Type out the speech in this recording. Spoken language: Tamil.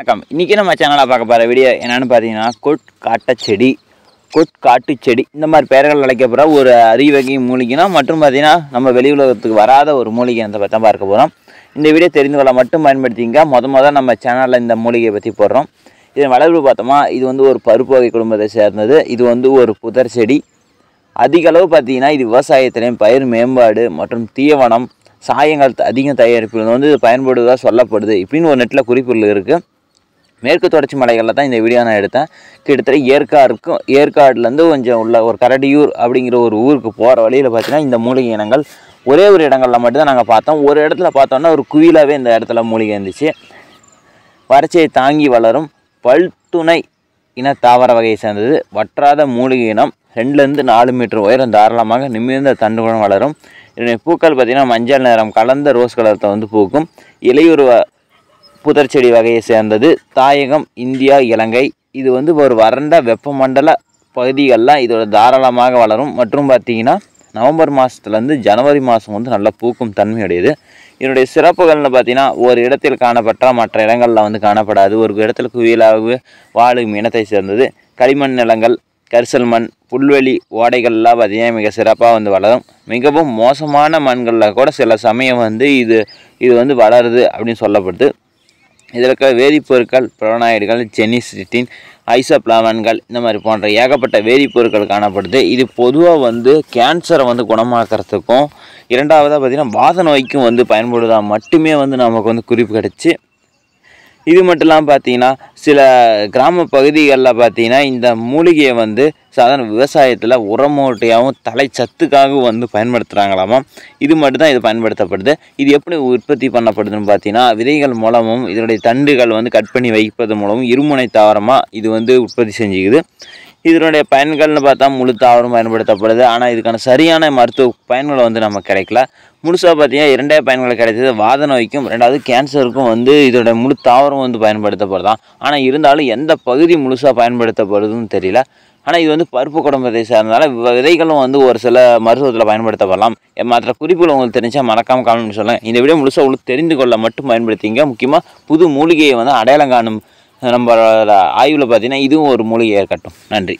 வணக்கம். இன்றைக்கி நம்ம சேனலில் பார்க்க போகிற வீடியோ என்னென்னு பார்த்தீங்கன்னா கொட்காட்டு செடி இந்த மாதிரி பெயர்கள் அழைக்கப்படுற ஒரு அரிவகை மூலிகைனா மற்றும் பார்த்தீங்கன்னா நம்ம வெளி உலகத்துக்கு வராத ஒரு மூலிகை அந்த பற்றி தான் பார்க்க போகிறோம். இந்த வீடியோ தெரிந்து கொள்ள மட்டும் பயன்படுத்திங்க. முதல் நம்ம சேனலில் இந்த மூலிகையை பற்றி போடுறோம். இதன் வளர்ப்பு பார்த்தோமா, இது ஒரு பருப்பு வகை குடும்பத்தை சேர்ந்தது. இது ஒரு புதர் செடி. அதிக அளவு பார்த்தீங்கன்னா இது விவசாயத்திலையும் பயிர் மேம்பாடு மற்றும் தீவனம் சாயங்கள் அதிகம் தயாரிப்பில் இது பயன்படுவதாக சொல்லப்படுது இப்படின்னு ஒரு நெட்டில் குறிப்புகள் இருக்குது. மேற்கு தொடர்ச்சி மலைகளில் தான் இந்த வீடியோ நான் எடுத்தேன். கிட்டத்தட்ட ஏற்காடுலேருந்து கொஞ்சம் உள்ள ஒரு கரடியூர் அப்படிங்கிற ஒரு ஊருக்கு போகிற வழியில் பார்த்தீங்கன்னா இந்த மூலிகை இனங்கள் ஒரே ஒரு இடங்களில் மட்டும்தான் நாங்கள் பார்த்தோம். ஒரு இடத்துல பார்த்தோன்னா ஒரு குயிலாகவே இந்த இடத்துல மூலிகை இருந்துச்சு. வறட்சியை தாங்கி வளரும் பல்துணை இன தாவர வகையை சேர்ந்தது. வற்றாத மூலிகை இனம். 2லேருந்து 4 மீட்டர் உயரம் தாராளமாக நிமிர்ந்த தண்டுகளும் வளரும். இதனுடைய பூக்கள் பார்த்திங்கன்னா மஞ்சள் நிறம் கலந்த ரோஸ் கலரத்தை பூக்கும். இலையுருவ புதர் செடி வகையை சேர்ந்தது. தாயகம் இந்தியா இலங்கை. இது ஒரு வறண்ட வெப்பமண்டல பகுதிகளில் இதோட தாராளமாக வளரும். மற்றும் பார்த்திங்கன்னா நவம்பர் மாதத்துலேருந்து ஜனவரி மாதம் நல்லா பூக்கும் தன்மையுடையது. இதனுடைய சிறப்புகள்னு பார்த்திங்கன்னா ஒரு இடத்தில் காணப்பட்ட மற்ற இடங்களில் காணப்படாது. ஒரு இடத்துல குவியலாக வாழும் இனத்தை சேர்ந்தது. களிமண் நிலங்கள், கரிசல் மண், புல்வெளி ஓடைகள்லாம் பார்த்திங்கன்னா மிக சிறப்பாக வளரும். மிகவும் மோசமான மண்களில் கூட சில சமயம் இது வளருது அப்படின்னு சொல்லப்படுது. இதில் இருக்க வேதிப்பொருட்கள் புரோனாய்டுகள், ஜெனிசிட்டின், ஐசோப்ளாவன்கள் இந்த மாதிரி போன்ற ஏகப்பட்ட வேதிப்பொருட்கள் காணப்படுது. இது பொதுவாக கேன்சரை குணமாக்குறதுக்கும் இரண்டாவதாக பார்த்திங்கன்னா வாத நோய்க்கும் பயன்படுவதாக மட்டுமே நமக்கு குறிப்பு கிடச்சி. இது மட்டும் இல்லாமல் பார்த்திங்கன்னா சில கிராம பகுதிகளில் பார்த்திங்கன்னா இந்த மூலிகையை சாதாரண விவசாயத்தில் உரமூட்டையாகவும் தலை சத்துக்காகவும் பயன்படுத்துகிறாங்களாமா. இது மட்டும்தான் இது பயன்படுத்தப்படுது. இது எப்படி உற்பத்தி பண்ணப்படுதுன்னு பார்த்தீங்கன்னா விதைகள் மூலமும் இதனுடைய தண்டுகள் கட் பண்ணி வைப்பது மூலமும் இருமுனை தாவரமாக இது உற்பத்தி செஞ்சுக்குது. இதனுடைய பயன்கள்னு பார்த்தா முழு தாவரம் பயன்படுத்தப்படுது. ஆனால் இதுக்கான சரியான மருத்துவ பயன்களை நமக்கு கிடைக்கல. முழுசாக பார்த்தீங்கன்னா 2 பயன்கள் கிடைச்சது. வாத நோய்க்கும் 2வது கேன்சருக்கும் இதோட முழு தாவரம் பயன்படுத்தப்படுதான். ஆனால் இருந்தாலும் எந்த பகுதி முழுசாக பயன்படுத்தப்படுதுன்னு தெரியல. ஆனால் இது பருப்பு குடும்பத்தை சேர்ந்ததால விதைகளும் ஒரு சில மருத்துவத்தில் பயன்படுத்தப்படலாம். மற்ற குறிப்புகள் உங்களுக்கு தெரிஞ்சால் மறக்காமல் காமெண்ட் சொல்லுங்கள். இந்த வீடியோ முழுசாக உங்களுக்கு தெரிந்து கொள்ள மட்டும் பயன்படுத்திங்க. முக்கியமாக புது மூலிகையை அடையாளம் காணும் நம்மளோட ஆய்வில் பார்த்தீங்கன்னா இதுவும் ஒரு மூலிகையாக இருக்கட்டும். நன்றி.